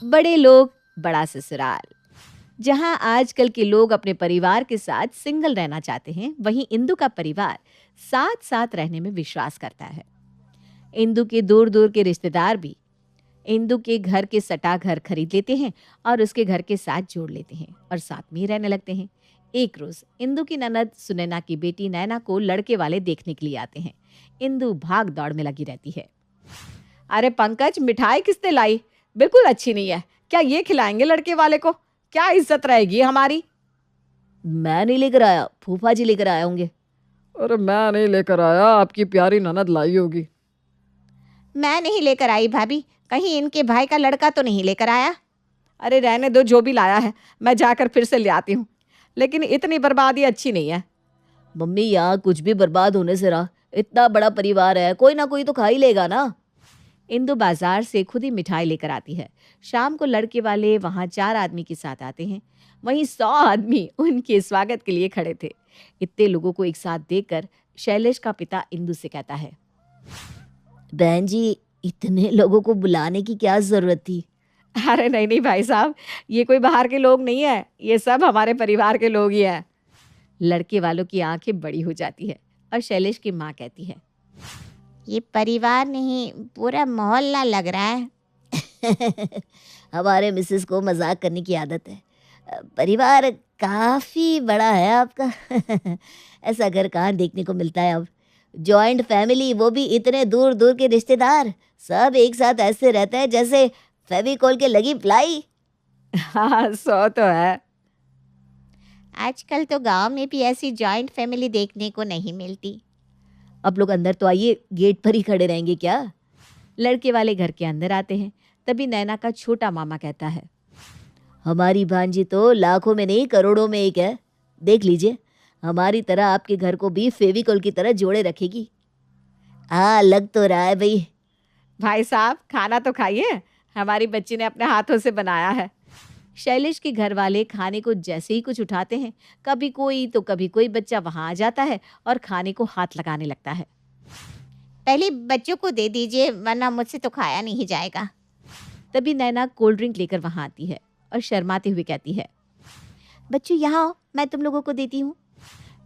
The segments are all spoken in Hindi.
बड़े लोग बड़ा ससुराल। जहां आजकल के लोग अपने परिवार के साथ सिंगल रहना चाहते हैं, वहीं इंदु का परिवार साथ साथ रहने में विश्वास करता है। इंदु के दूर दूर के रिश्तेदार भी इंदु के घर के सटा घर खरीद लेते हैं और उसके घर के साथ जोड़ लेते हैं और साथ में ही रहने लगते हैं। एक रोज इंदु की ननद सुनैना की बेटी नैना को लड़के वाले देखने के लिए आते हैं। इंदु भाग दौड़ में लगी रहती है। अरे पंकज, मिठाई किसने लाई? बिल्कुल अच्छी नहीं है। क्या ये खिलाएंगे लड़के वाले को? क्या इज्जत रहेगी हमारी? मैं नहीं लेकर आया, फूफा जी लेकर आए होंगे। अरे मैं नहीं लेकर आया, आपकी प्यारी ननद लाई होगी। मैं नहीं लेकर आई भाभी, कहीं इनके भाई का लड़का तो नहीं लेकर आया। अरे रहने दो, जो भी लाया है मैं जाकर फिर से ले आती हूँ, लेकिन इतनी बर्बादी अच्छी नहीं है। मम्मी, यहाँ कुछ भी बर्बाद होने से रहा, इतना बड़ा परिवार है, कोई ना कोई तो खा ही लेगा ना। इंदु बाजार से खुद ही मिठाई लेकर आती है। शाम को लड़के वाले वहां 4 आदमी के साथ आते हैं। वहीं 100 आदमी उनके स्वागत के लिए खड़े थे। इतने लोगों को एक साथ देखकर शैलेश का पिता इंदु से कहता है, बहन जी, इतने लोगों को बुलाने की क्या जरूरत थी? अरे नहीं नहीं भाई साहब, ये कोई बाहर के लोग नहीं है, ये सब हमारे परिवार के लोग ही हैं। लड़के वालों की आंखें बड़ी हो जाती है और शैलेश की माँ कहती है, ये परिवार नहीं, पूरा मोहल्ला लग रहा है। हमारे मिसेस को मजाक करने की आदत है। परिवार काफी बड़ा है आपका। ऐसा घर कहाँ देखने को मिलता है अब। जॉइंट फैमिली, वो भी इतने दूर दूर के रिश्तेदार, सब एक साथ ऐसे रहते हैं जैसे फेविकोल के लगी प्लाई। हाँ, सो तो है। आजकल तो गांव में भी ऐसी जॉइंट फैमिली देखने को नहीं मिलती। अब लोग अंदर तो आइए, गेट पर ही खड़े रहेंगे क्या? लड़के वाले घर के अंदर आते हैं। तभी नैना का छोटा मामा कहता है, हमारी भांजी तो लाखों में नहीं करोड़ों में एक है। देख लीजिए, हमारी तरह आपके घर को भी फेविकोल की तरह जोड़े रखेगी। हाँ, लग तो रहा है भाई। भाई साहब, खाना तो खाइए, हमारी बच्ची ने अपने हाथों से बनाया है। शैलेश के घर वाले खाने को जैसे ही कुछ उठाते हैं, कभी कोई तो कभी कोई बच्चा वहां आ जाता है और खाने को हाथ लगाने लगता है। पहले बच्चों को दे दीजिए, वरना मुझसे तो खाया नहीं जाएगा। तभी नैना कोल्ड ड्रिंक लेकर वहां आती है और शर्माते हुए कहती है, बच्चों यहाँ आओ, मैं तुम लोगों को देती हूँ।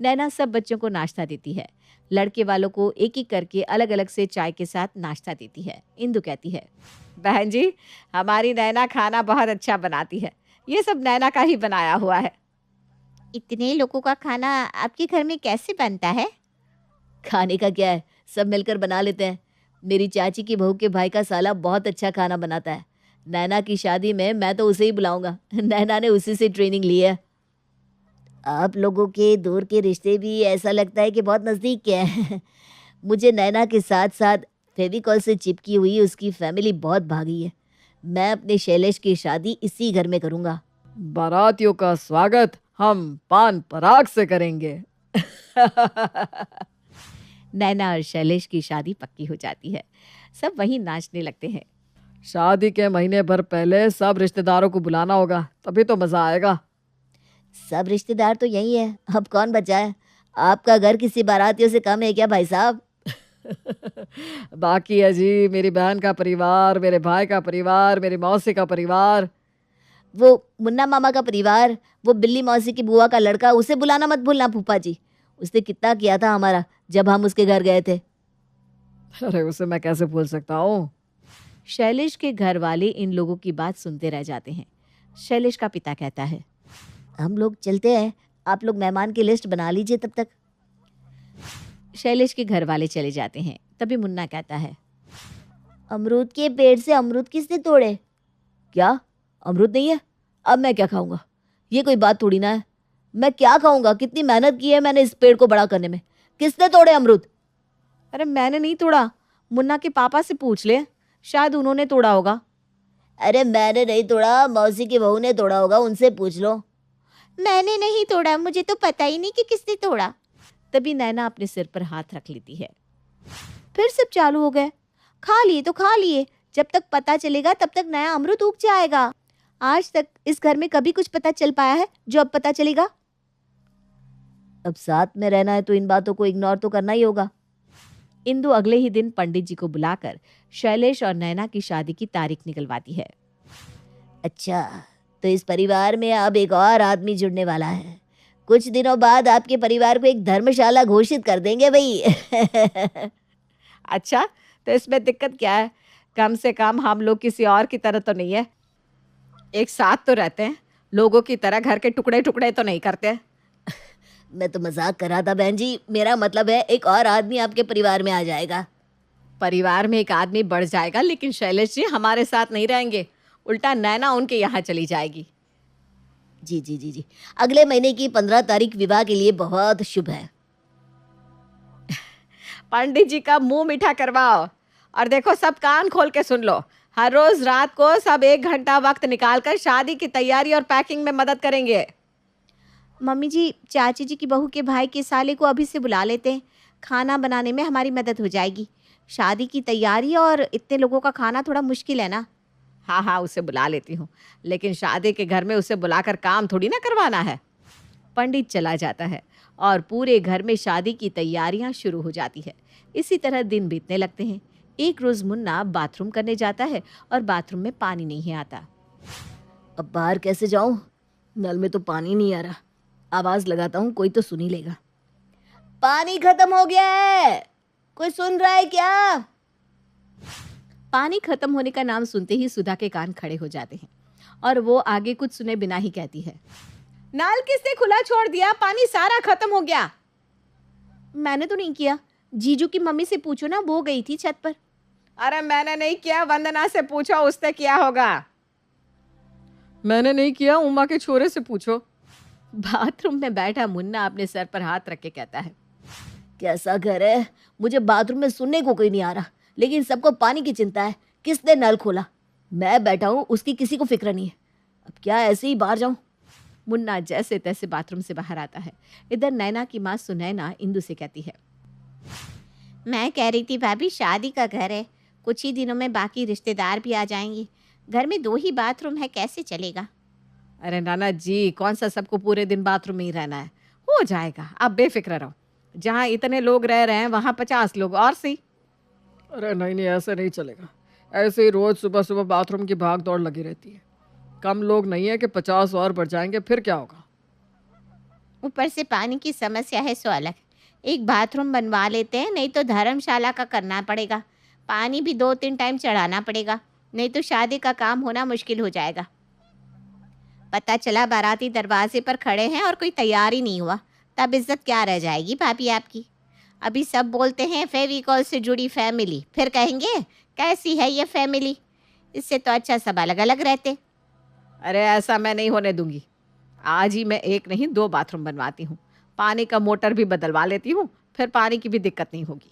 नैना सब बच्चों को नाश्ता देती है। लड़के वालों को एक एक करके अलग अलग से चाय के साथ नाश्ता देती है। इंदु कहती है, बहन जी, हमारी नैना खाना बहुत अच्छा बनाती है, ये सब नैना का ही बनाया हुआ है। इतने लोगों का खाना आपके घर में कैसे बनता है? खाने का क्या है, सब मिलकर बना लेते हैं। मेरी चाची की बहू के भाई का साला बहुत अच्छा खाना बनाता है। नैना की शादी में मैं तो उसे ही बुलाऊंगा। नैना ने उसी से ट्रेनिंग ली है। आप लोगों के दूर के रिश्ते भी ऐसा लगता है कि बहुत नज़दीक के हैं। मुझे नैना के साथ साथ फेविकॉल से चिपकी हुई उसकी फैमिली बहुत भागी है। मैं अपने शैलेश की शादी इसी घर में करूंगा। बारातियों का स्वागत हम पान पराग से करेंगे। नैना और शैलेश की शादी पक्की हो जाती है। सब वहीं नाचने लगते हैं। शादी के महीने भर पहले सब रिश्तेदारों को बुलाना होगा, तभी तो मजा आएगा। सब रिश्तेदार तो यही है, अब कौन बचा है? आपका घर किसी बारातियों से कम है क्या भाई साहब? बाकी है जी, मेरी बहन का परिवार, मेरे भाई का परिवार, मेरी मौसी का परिवार। वो मुन्ना मामा का परिवार, वो बिल्ली मौसी की बुआ का लड़का, उसे बुलाना मत भूलना फूफा जी। उसने कितना किया था हमारा जब हम उसके घर गए थे। अरे उसे मैं कैसे भूल सकता हूँ। शैलेश के घर वाले इन लोगों की बात सुनते रह जाते हैं। शैलेश का पिता कहता है, हम लोग चलते हैं, आप लोग मेहमान की लिस्ट बना लीजिए तब तक। शैलेश के घर वाले चले जाते हैं। तभी मुन्ना कहता है, अमरूद के पेड़ से अमरूद किसने तोड़े? क्या अमरूद नहीं है? अब मैं क्या खाऊंगा? ये कोई बात थोड़ी ना है। मैं क्या खाऊंगा? कितनी मेहनत की है मैंने इस पेड़ को बड़ा करने में। किसने तोड़े अमरूद? अरे मैंने नहीं तोड़ा, मुन्ना के पापा से पूछ ले, शायद उन्होंने तोड़ा होगा। अरे मैंने नहीं तोड़ा, मौसी की बहू ने तोड़ा होगा, उनसे पूछ लो। मैंने नहीं तोड़ा, मुझे तो पता ही नहीं कि किसने तोड़ा। तभी नैना अपने सिर पर हाथ रख लेती है। फिर सब चालू हो गए। खा लिए तो खा लिए, जब तक पता चलेगा तब तक नया अमरूद उग जाएगा। आज तक इस घर में कभी कुछ पता चल पाया है जो अब पता चलेगा? अब साथ में रहना है तो इन बातों को इग्नोर तो करना ही होगा। इंदु अगले ही दिन पंडित जी को बुलाकर शैलेश और नैना की शादी की तारीख निकलवाती है। अच्छा, तो इस परिवार में अब एक और आदमी जुड़ने वाला है। कुछ दिनों बाद आपके परिवार को एक धर्मशाला घोषित कर देंगे भाई। अच्छा, तो इसमें दिक्कत क्या है? कम से कम हम लोग किसी और की तरह तो नहीं है। एक साथ तो रहते हैं, लोगों की तरह घर के टुकड़े-टुकड़े तो नहीं करते। मैं तो मजाक कर रहा था बहन जी, मेरा मतलब है एक और आदमी आपके परिवार में आ जाएगा। परिवार में एक आदमी बढ़ जाएगा, लेकिन शैलेश जी हमारे साथ नहीं रहेंगे। उल्टा नैना उनके यहाँ चली जाएगी। जी जी जी जी, अगले महीने की 15 तारीख विवाह के लिए बहुत शुभ है। पंडित जी का मुंह मीठा करवाओ। और देखो, सब कान खोल के सुन लो। हर रोज रात को सब 1 घंटा वक्त निकालकर शादी की तैयारी और पैकिंग में मदद करेंगे। मम्मी जी, चाची जी की बहू के भाई के साले को अभी से बुला लेते हैं। खाना बनाने में हमारी मदद हो जाएगी। शादी की तैयारी और इतने लोगों का खाना थोड़ा मुश्किल है ना। हाँ हाँ, उसे बुला लेती हूँ, लेकिन शादी के घर में उसे बुलाकर काम थोड़ी ना करवाना है। पंडित चला जाता है और पूरे घर में शादी की तैयारियां शुरू हो जाती है। इसी तरह दिन बीतने लगते हैं। एक रोज मुन्ना बाथरूम करने जाता है और बाथरूम में पानी नहीं आता। अब बाहर कैसे जाऊं? नल में तो पानी नहीं आ रहा। आवाज लगाता हूँ, कोई तो सुन ही लेगा। पानी खत्म हो गया है, कोई सुन रहा है क्या? पानी खत्म होने का नाम सुनते ही सुधा के कान खड़े हो जाते हैं और वो आगे कुछ सुने बिना ही कहती है, नल किसने खुला छोड़ दिया? पानी सारा खत्म हो गया। मैंने तो नहीं किया। जीजू की मम्मी से पूछो ना, वो गई थी छत पर। अरे मैंने नहीं किया, वंदना से पूछो, उसने किया होगा। मैंने नहीं किया, उमा के छोरे से पूछो। बाथरूम में बैठा मुन्ना अपने सर पर हाथ रख के कहता है, कैसा घर है? मुझे बाथरूम में सुनने को कोई नहीं आ रहा, लेकिन सबको पानी की चिंता है। किसने नल खोला? मैं बैठा हूँ, उसकी किसी को फिक्र नहीं है। अब क्या ऐसे ही बाहर जाऊं? मुन्ना जैसे तैसे बाथरूम से बाहर आता है। इधर नैना की माँ सुनैना इंदु से कहती है, मैं कह रही थी भाभी, शादी का घर है, कुछ ही दिनों में बाकी रिश्तेदार भी आ जाएंगे। घर में 2 ही बाथरूम है, कैसे चलेगा? अरे नाना जी, कौन सा सबको पूरे दिन बाथरूम में ही रहना है? हो जाएगा, आप बेफिक्र रहो। जहाँ इतने लोग रह रहे हैं वहाँ 50 लोग और सही। अरे नहीं नहीं, ऐसे नहीं चलेगा। ऐसे ही रोज सुबह सुबह बाथरूम की भाग दौड़ लगी रहती है। कम लोग नहीं है कि 50 और बढ़ जाएंगे, फिर क्या होगा? ऊपर से पानी की समस्या है सो अलग। एक बाथरूम बनवा लेते हैं, नहीं तो धर्मशाला का करना पड़ेगा। पानी भी 2-3 टाइम चढ़ाना पड़ेगा, नहीं तो शादी का काम होना मुश्किल हो जाएगा। पता चला बाराती दरवाजे पर खड़े हैं और कोई तैयार ही नहीं हुआ, तब इज्जत क्या रह जाएगी भाभी आपकी? अभी सब बोलते हैं फेविकॉल से जुड़ी फैमिली, फिर कहेंगे कैसी है ये फैमिली? इससे तो अच्छा सब अलग अलग रहते। अरे ऐसा मैं नहीं होने दूंगी। आज ही मैं 1 नहीं 2 बाथरूम बनवाती हूँ। पानी का मोटर भी बदलवा लेती हूँ, फिर पानी की भी दिक्कत नहीं होगी।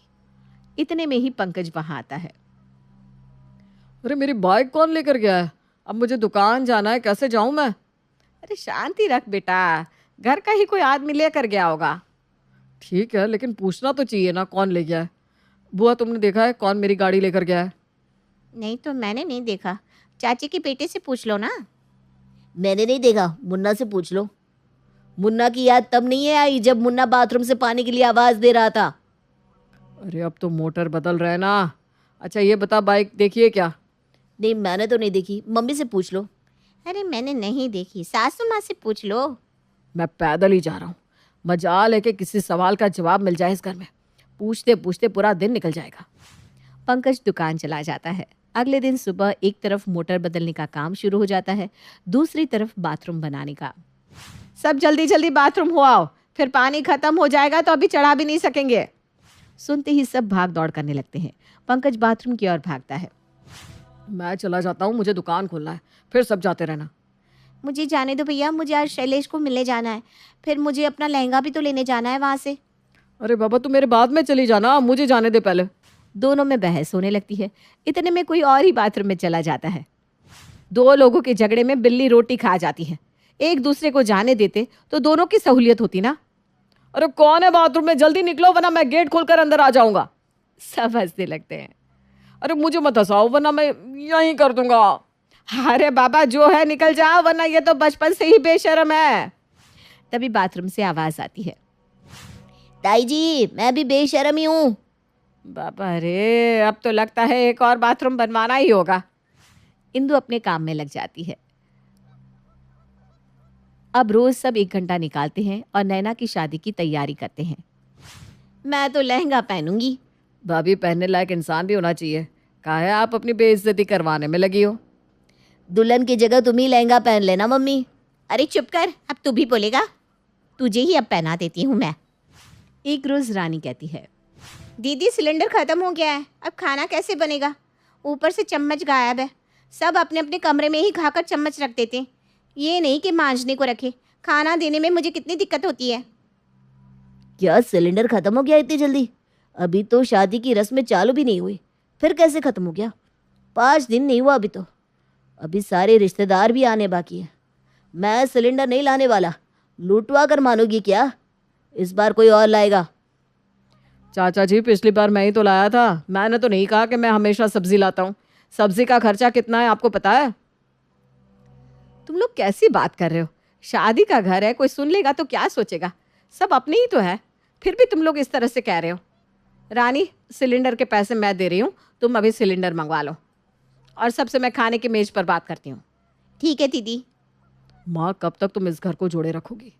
इतने में ही पंकज वहाँ आता है। अरे मेरी बाइक कौन लेकर गया है? अब मुझे दुकान जाना है, कैसे जाऊं मैं? अरे शांति रख बेटा, घर का ही कोई आदमी लेकर गया होगा। ठीक है, लेकिन पूछना तो चाहिए ना कौन ले गया है। बुआ, तुमने देखा है कौन मेरी गाड़ी लेकर गया है? नहीं तो मैंने नहीं देखा, चाची के बेटे से पूछ लो ना। मैंने नहीं देखा, मुन्ना से पूछ लो। मुन्ना की याद तब नहीं है आई जब मुन्ना बाथरूम से पानी के लिए आवाज दे रहा था। अरे अब तो मोटर बदल रहा है ना। अच्छा ये बता, बाइक देखिए क्या? नहीं मैंने तो नहीं देखी, मम्मी से पूछ लो। अरे मैंने नहीं देखी, सासू माँ से पूछ लो। मैं पैदल ही जा रहा हूँ। मजाल है कि किसी सवाल का जवाब मिल जाए इस घर में। पूछते पूछते पूरा दिन निकल जाएगा। पंकज दुकान चला जाता है। अगले दिन सुबह एक तरफ मोटर बदलने का काम शुरू हो जाता है, दूसरी तरफ बाथरूम बनाने का। सब जल्दी जल्दी बाथरूम हो आओ, फिर पानी खत्म हो जाएगा तो अभी चढ़ा भी नहीं सकेंगे। सुनते ही सब भाग दौड़ करने लगते हैं। पंकज बाथरूम की ओर भागता है। मैं चला जाता हूँ, मुझे दुकान खोलना है, फिर सब जाते रहना। मुझे जाने दो भैया, मुझे आज शैलेश को मिलने जाना है, फिर मुझे अपना लहंगा भी तो लेने जाना है वहाँ से। अरे बाबा, तू मेरे बाद में चली जाना, मुझे जाने दे पहले। दोनों में बहस होने लगती है। इतने में कोई और ही बाथरूम में चला जाता है। 2 लोगों के झगड़े में बिल्ली रोटी खा जाती है। एक दूसरे को जाने देते तो दोनों की सहूलियत होती ना। अरे कौन है बाथरूम में? जल्दी निकलो वरना मैं गेट खोलकर अंदर आ जाऊंगा। सब हंसने लगते हैं। अरे मुझे मत हंसाओ वरना मैं यहीं कर दूंगा। अरे बाबा, जो है निकल जाओ, वरना ये तो बचपन से ही बेशर्म है। तभी बाथरूम से आवाज आती है, ताई जी मैं भी बेशर्म ही हूँ। बाबा रे, अब तो लगता है एक और बाथरूम बनवाना ही होगा। इंदु अपने काम में लग जाती है। अब रोज सब 1 घंटा निकालते हैं और नैना की शादी की तैयारी करते हैं। मैं तो लहंगा पहनूंगी। भाभी, पहनने लायक इंसान भी होना चाहिए। कहा है आप अपनी बेइज्जती करवाने में लगी हो। दुल्हन की जगह तुम ही लहंगा पहन लेना मम्मी। अरे चुप कर, अब तू भी बोलेगा? तुझे ही अब पहना देती हूँ मैं। एक रोज रानी कहती है, दीदी सिलेंडर ख़त्म हो गया है, अब खाना कैसे बनेगा? ऊपर से चम्मच गायब है। सब अपने अपने कमरे में ही खाकर चम्मच रख देते हैं, ये नहीं कि मांजने को रखे। खाना देने में मुझे कितनी दिक्कत होती है। क्या सिलेंडर खत्म हो गया इतनी जल्दी? अभी तो शादी की रस्में चालू भी नहीं हुई, फिर कैसे खत्म हो गया? 5 दिन नहीं हुआ अभी तो। अभी सारे रिश्तेदार भी आने बाकी है। मैं सिलेंडर नहीं लाने वाला, लूटवा कर मानोगी क्या? इस बार कोई और लाएगा। चाचा जी, पिछली बार मैं ही तो लाया था। मैंने तो नहीं कहा कि मैं हमेशा सब्जी लाता हूँ। सब्जी का खर्चा कितना है आपको पता है? तुम लोग कैसी बात कर रहे हो? शादी का घर है, कोई सुन लेगा तो क्या सोचेगा? सब अपने ही तो है, फिर भी तुम लोग इस तरह से कह रहे हो। रानी, सिलेंडर के पैसे मैं दे रही हूँ, तुम अभी सिलेंडर मंगवा लो। और सबसे मैं खाने की मेज पर बात करती हूँ। ठीक है दीदी। माँ, कब तक तुम इस घर को जोड़े रखोगी?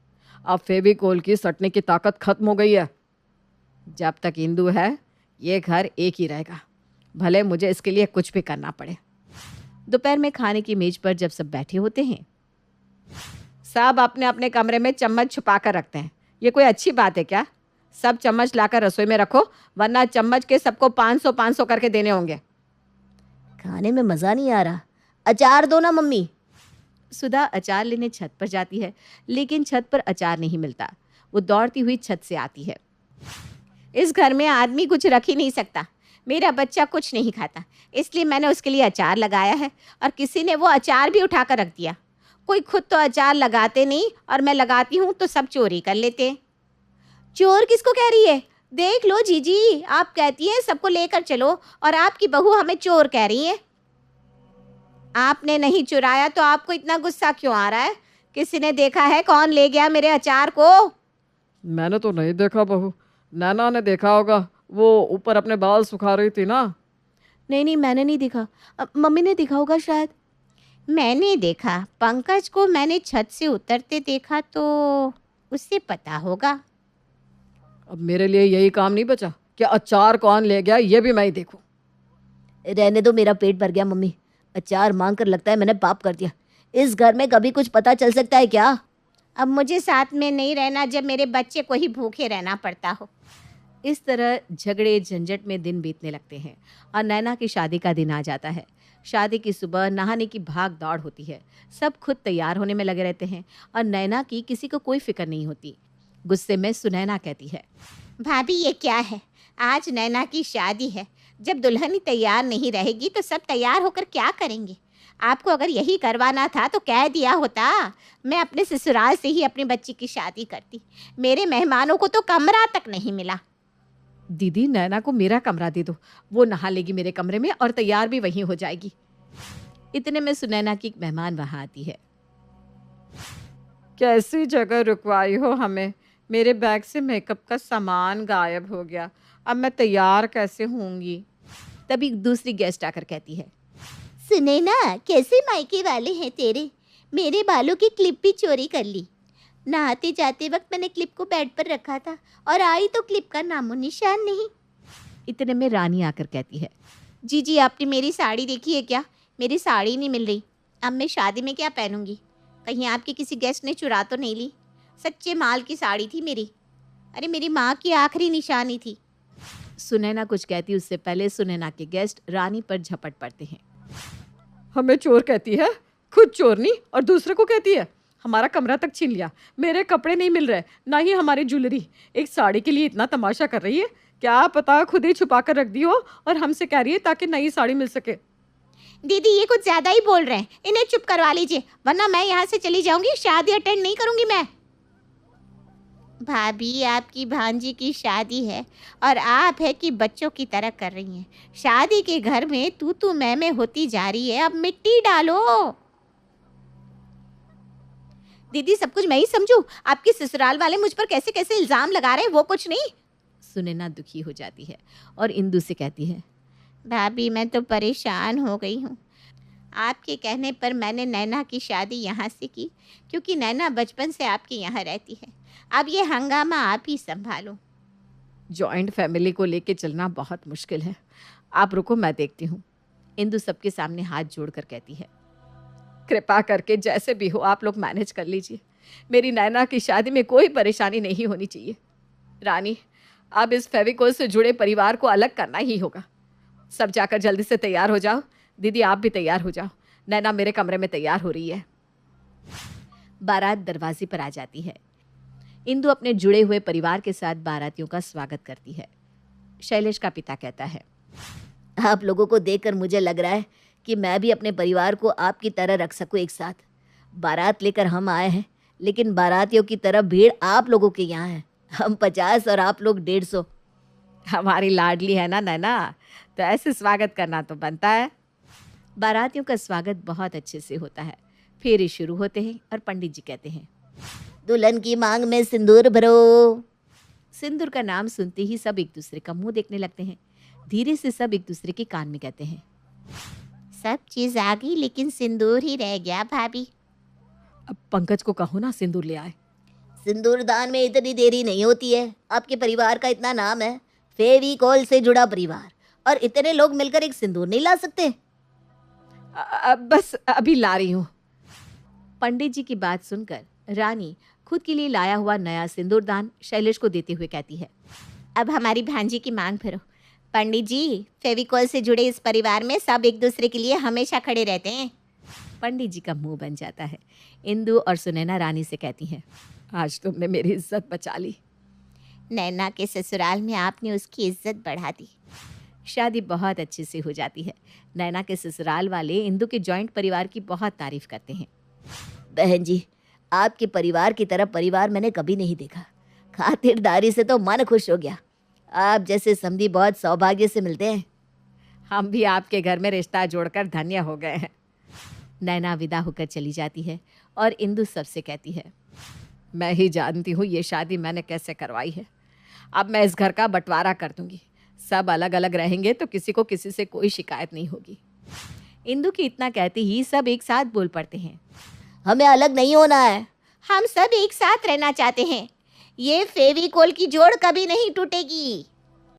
अब फेविकोल की सटने की ताकत खत्म हो गई है। जब तक इंदु है, ये घर एक ही रहेगा, भले मुझे इसके लिए कुछ भी करना पड़े। दोपहर में खाने की मेज पर जब सब बैठे होते हैं, सब अपने अपने कमरे में चम्मच छुपा कर रखते हैं। ये कोई अच्छी बात है क्या? सब चम्मच लाकर रसोई में रखो, वरना चम्मच के सबको 500-500 करके देने होंगे। खाने में मज़ा नहीं आ रहा, अचार दो ना मम्मी। सुधा अचार लेने छत पर जाती है, लेकिन छत पर अचार नहीं मिलता। वो दौड़ती हुई छत से आती है। इस घर में आदमी कुछ रख ही नहीं सकता। मेरा बच्चा कुछ नहीं खाता, इसलिए मैंने उसके लिए अचार लगाया है, और किसी ने वो अचार भी उठा कर रख दिया। कोई खुद तो अचार लगाते नहीं, और मैं लगाती हूँ तो सब चोरी कर लेते हैं। चोर किसको कह रही है? देख लो जीजी, आप कहती हैं सबको लेकर चलो, और आपकी बहू हमें चोर कह रही है। आपने नहीं चुराया तो आपको इतना गुस्सा क्यों आ रहा है? किसी ने देखा है कौन ले गया मेरे अचार को? मैंने तो नहीं देखा बहू, नैना ने देखा होगा। वो ऊपर अपने बाल सुखा रही थी ना। नहीं, मैंने नहीं देखा। मम्मी ने देखा होगा शायद। मैंने देखा, पंकज को मैंने छत से उतरते देखा, तो उससे पता होगा। अब मेरे लिए यही काम नहीं बचा कि अचार कौन ले गया ये भी मैं ही देखूं। रहने दो, मेरा पेट भर गया मम्मी। अचार मांग कर लगता है मैंने पाप कर दिया। इस घर में कभी कुछ पता चल सकता है क्या? अब मुझे साथ में नहीं रहना जब मेरे बच्चे को ही भूखे रहना पड़ता हो। इस तरह झगड़े झंझट में दिन बीतने लगते हैं और नैना की शादी का दिन आ जाता है। शादी की सुबह नहाने की भाग दौड़ होती है। सब खुद तैयार होने में लगे रहते हैं और नैना की किसी को कोई फिक्र नहीं होती। गुस्से में सुनैना कहती है, भाभी ये क्या है? आज नैना की शादी है, जब दुल्हन ही तैयार नहीं रहेगी तो सब तैयार होकर क्या करेंगे? आपको अगर यही करवाना था तो कह दिया होता। मैं अपने ससुराल से ही अपने बच्ची की शादी करती। मेरे मेहमानों को तो कमरा तक नहीं मिला। दीदी, नैना को मेरा कमरा दे दो, वो नहा लेगी मेरे कमरे में और तैयार भी वहीं हो जाएगी। इतने में सुनैना की एक मेहमान वहां आती है। कैसी जगह रुकवाई हो हमें? मेरे बैग से मेकअप का सामान गायब हो गया, अब मैं तैयार कैसे होंगी? तभी दूसरी गेस्ट आकर कहती है, सुने ना, कैसे मायके वाले हैं तेरे? मेरे बालों की क्लिप भी चोरी कर ली। नहाते जाते वक्त मैंने क्लिप को बेड पर रखा था, और आई तो क्लिप का नामो निशान नहीं। इतने में रानी आकर कहती है, जी आपने मेरी साड़ी देखी है क्या? मेरी साड़ी नहीं मिल रही। अब मैं शादी में क्या पहनूंगी? कहीं आपकी किसी गेस्ट ने चुरा तो नहीं ली? सच्चे माल की साड़ी थी मेरी। अरे मेरी माँ की आखिरी निशानी थी। सुनैना कुछ कहती उससे पहले सुनैना के गेस्ट रानी पर झपट पड़ते हैं। हमें चोर कहती है, खुद चोरनी, और दूसरे को कहती है हमारा कमरा तक छीन लिया। मेरे कपड़े नहीं मिल रहे, ना ही हमारी ज्वेलरी। एक साड़ी के लिए इतना तमाशा कर रही है, क्या पता खुद ही छुपा कर रख दी हो और हमसे कह रही है ताकि नई साड़ी मिल सके। दीदी ये कुछ ज्यादा ही बोल रहे हैं, इन्हें चुप करवा लीजिए, वरना मैं यहाँ से चली जाऊंगी। शादी अटेंड नहीं करूंगी मैं। भाभी, आपकी भांजी की शादी है और आप है कि बच्चों की तरह कर रही हैं। शादी के घर में तू मैं होती जा रही है, अब मिट्टी डालो। दीदी सब कुछ मैं ही समझूं? आपके ससुराल वाले मुझ पर कैसे कैसे इल्जाम लगा रहे हैं, वो कुछ नहीं। सुनैना दुखी हो जाती है और इंदु से कहती है, भाभी मैं तो परेशान हो गई हूँ। आपके कहने पर मैंने नैना की शादी यहाँ से की, क्योंकि नैना बचपन से आपके यहाँ रहती है। अब ये हंगामा आप ही संभालो। जॉइंट फैमिली को लेके चलना बहुत मुश्किल है। आप रुको, मैं देखती हूँ। इंदु सबके सामने हाथ जोड़कर कहती है। कृपा करके जैसे भी हो आप लोग मैनेज कर लीजिए। मेरी नैना की शादी में कोई परेशानी नहीं होनी चाहिए। रानी, अब इस फेविकोल से जुड़े परिवार को अलग करना ही होगा। सब जाकर जल्दी से तैयार हो जाओ। दीदी आप भी तैयार हो जाओ। नैना मेरे कमरे में तैयार हो रही है। बारात दरवाजे पर आ जाती है। इंदु अपने जुड़े हुए परिवार के साथ बारातियों का स्वागत करती है। शैलेश का पिता कहता है, आप लोगों को देखकर मुझे लग रहा है कि मैं भी अपने परिवार को आपकी तरह रख सकूं एक साथ। बारात लेकर हम आए हैं, लेकिन बारातियों की तरफ भीड़ आप लोगों के यहाँ है। हम 50 और आप लोग 150। हमारी लाडली है ना नैना, तो ऐसे स्वागत करना तो बनता है। बारातियों का स्वागत बहुत अच्छे से होता है। फेरे शुरू होते हैं और पंडित जी कहते हैं, दुल्हन की मांग में सिंदूर भरो। सिंदूर का नाम सुनते ही सब एक दूसरे का मुंह देखने लगते हैं। धीरे से सब एक दूसरे के कान में कहते हैं, सब चीज़ आ गई, लेकिन सिंदूर ही रह गया भाभी। अब पंकज को कहो ना सिंदूर ले आए। सिंदूर दान में इतनी देरी नहीं होती है। आपके परिवार का इतना नाम है, फेविकोल से जुड़ा परिवार, और इतने लोग मिलकर एक सिंदूर नहीं ला सकते? बस अभी ला रही हूँ। पंडित जी की बात सुनकर रानी खुद के लिए लाया हुआ नया सिंदूरदान शैलेश को देते हुए कहती है, अब हमारी भांजी की मांग भरो। पंडित जी, फेविकोल से जुड़े इस परिवार में सब एक दूसरे के लिए हमेशा खड़े रहते हैं। पंडित जी का मुंह बन जाता है। इंदु और सुनैना रानी से कहती हैं, आज तुमने मेरी इज्जत बचा ली। नैना के ससुराल में आपने उसकी इज्जत बढ़ा दी। शादी बहुत अच्छे से हो जाती है। नैना के ससुराल वाले इंदु के जॉइंट परिवार की बहुत तारीफ करते हैं। बहन जी, आपके परिवार की तरह परिवार मैंने कभी नहीं देखा। खातिरदारी से तो मन खुश हो गया। आप जैसे समधी बहुत सौभाग्य से मिलते हैं। हम भी आपके घर में रिश्ता जोड़कर धन्य हो गए हैं। नैना विदा होकर चली जाती है और इंदु सबसे कहती है, मैं ही जानती हूँ ये शादी मैंने कैसे करवाई है। अब मैं इस घर का बंटवारा कर दूंगी। सब अलग अलग रहेंगे तो किसी को किसी से कोई शिकायत नहीं होगी। इंदु की इतना कहते ही सब एक साथ बोल पड़ते हैं, हमें अलग नहीं होना है। हम सब एक साथ रहना चाहते हैं। ये फेविकोल की जोड़ कभी नहीं टूटेगी।